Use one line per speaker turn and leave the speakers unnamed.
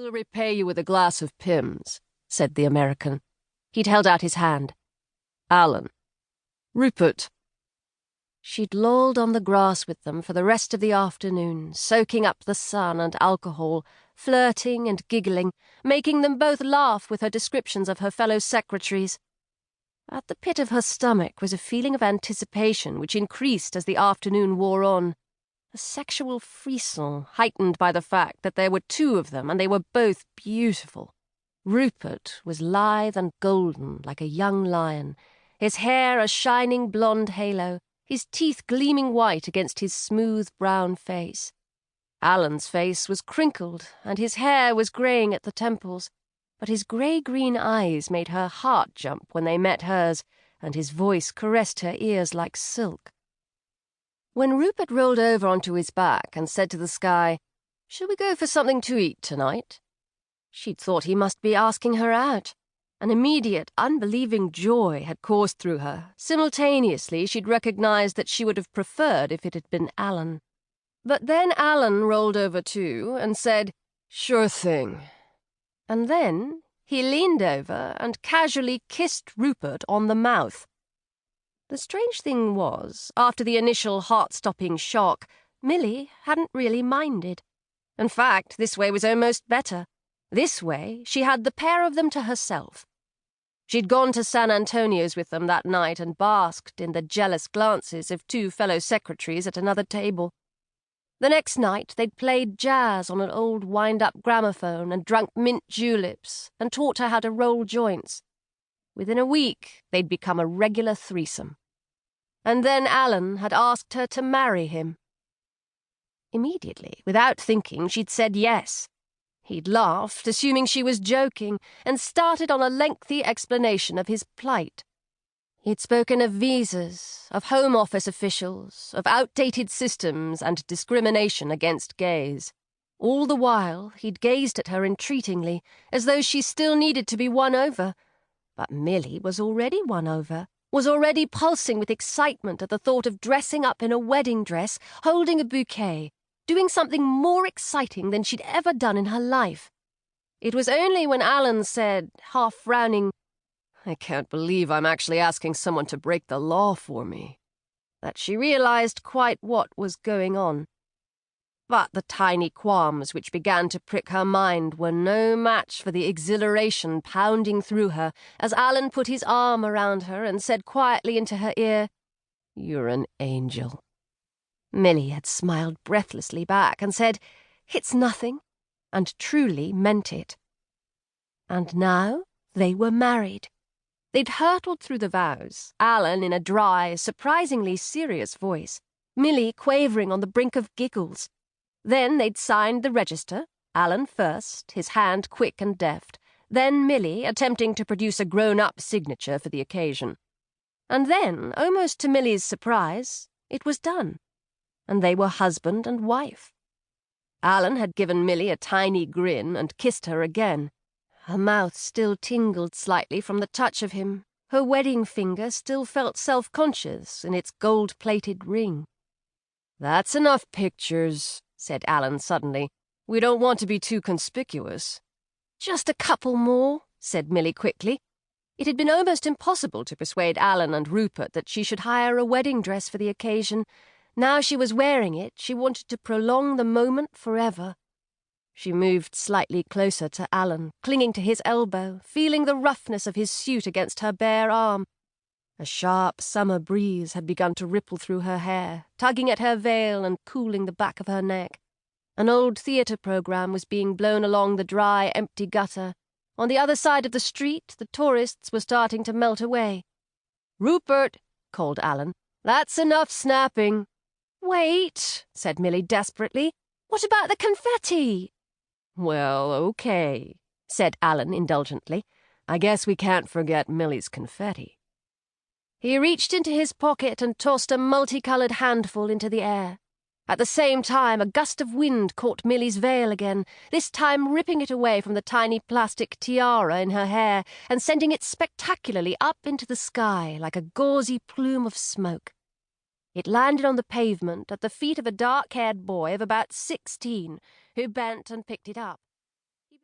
"We'll repay you with a glass of Pimm's," said the American. He'd held out his hand. "Allan. Rupert." She'd lolled on the grass with them for the rest of the afternoon, soaking up the sun and alcohol, flirting and giggling, making them both laugh with her descriptions of her fellow secretaries. At the pit of her stomach was a feeling of anticipation which increased as the afternoon wore on, a sexual frisson heightened by the fact that there were two of them and they were both beautiful. Rupert was lithe and golden like a young lion, his hair a shining blonde halo, his teeth gleaming white against his smooth brown face. Allan's face was crinkled and his hair was greying at the temples, but his grey-green eyes made her heart jump when they met hers, and his voice caressed her ears like silk. When Rupert rolled over onto his back and said to the sky, "Shall we go for something to eat tonight?" She'd thought he must be asking her out. An immediate, unbelieving joy had coursed through her. Simultaneously, she'd recognized that she would have preferred if it had been Allan. But then Allan rolled over too and said, "Sure thing." And then he leaned over and casually kissed Rupert on the mouth. The strange thing was, after the initial heart-stopping shock, Millie hadn't really minded. In fact, this way was almost better. This way, she had the pair of them to herself. She'd gone to San Antonio's with them that night and basked in the jealous glances of two fellow secretaries at another table. The next night, they'd played jazz on an old wind-up gramophone and drunk mint juleps and taught her how to roll joints. Within a week, they'd become a regular threesome. And then Allan had asked her to marry him. Immediately, without thinking, she'd said yes. He'd laughed, assuming she was joking, and started on a lengthy explanation of his plight. He'd spoken of visas, of Home Office officials, of outdated systems and discrimination against gays. All the while, he'd gazed at her entreatingly, as though she still needed to be won over. But Millie was already won over, was already pulsing with excitement at the thought of dressing up in a wedding dress, holding a bouquet, doing something more exciting than she'd ever done in her life. It was only when Allan said, half frowning, "I can't believe I'm actually asking someone to break the law for me," that she realized quite what was going on. But the tiny qualms which began to prick her mind were no match for the exhilaration pounding through her as Allan put his arm around her and said quietly into her ear, "You're an angel." Millie had smiled breathlessly back and said, "It's nothing," and truly meant it. And now they were married. They'd hurtled through the vows, Allan in a dry, surprisingly serious voice, Millie quavering on the brink of giggles. Then they'd signed the register, Allan first, his hand quick and deft, then Millie attempting to produce a grown-up signature for the occasion. And then, almost to Millie's surprise, it was done, and they were husband and wife. Allan had given Millie a tiny grin and kissed her again. Her mouth still tingled slightly from the touch of him. Her wedding finger still felt self-conscious in its gold-plated ring. "That's enough pictures," said Allan suddenly. "We don't want to be too conspicuous." "Just a couple more," said Millie quickly. It had been almost impossible to persuade Allan and Rupert that she should hire a wedding dress for the occasion. Now she was wearing it, she wanted to prolong the moment forever. She moved slightly closer to Allan, clinging to his elbow, feeling the roughness of his suit against her bare arm. A sharp summer breeze had begun to ripple through her hair, tugging at her veil and cooling the back of her neck. An old theatre programme was being blown along the dry, empty gutter. On the other side of the street, the tourists were starting to melt away. "Rupert," called Allan, "that's enough snapping." "Wait," said Millie desperately. "What about the confetti?" "Well, okay," said Allan indulgently. "I guess we can't forget Millie's confetti." He reached into his pocket and tossed a multicolored handful into the air. At the same time, a gust of wind caught Millie's veil again, this time ripping it away from the tiny plastic tiara in her hair and sending it spectacularly up into the sky like a gauzy plume of smoke. It landed on the pavement at the feet of a dark-haired boy of about 16, who bent and picked it up.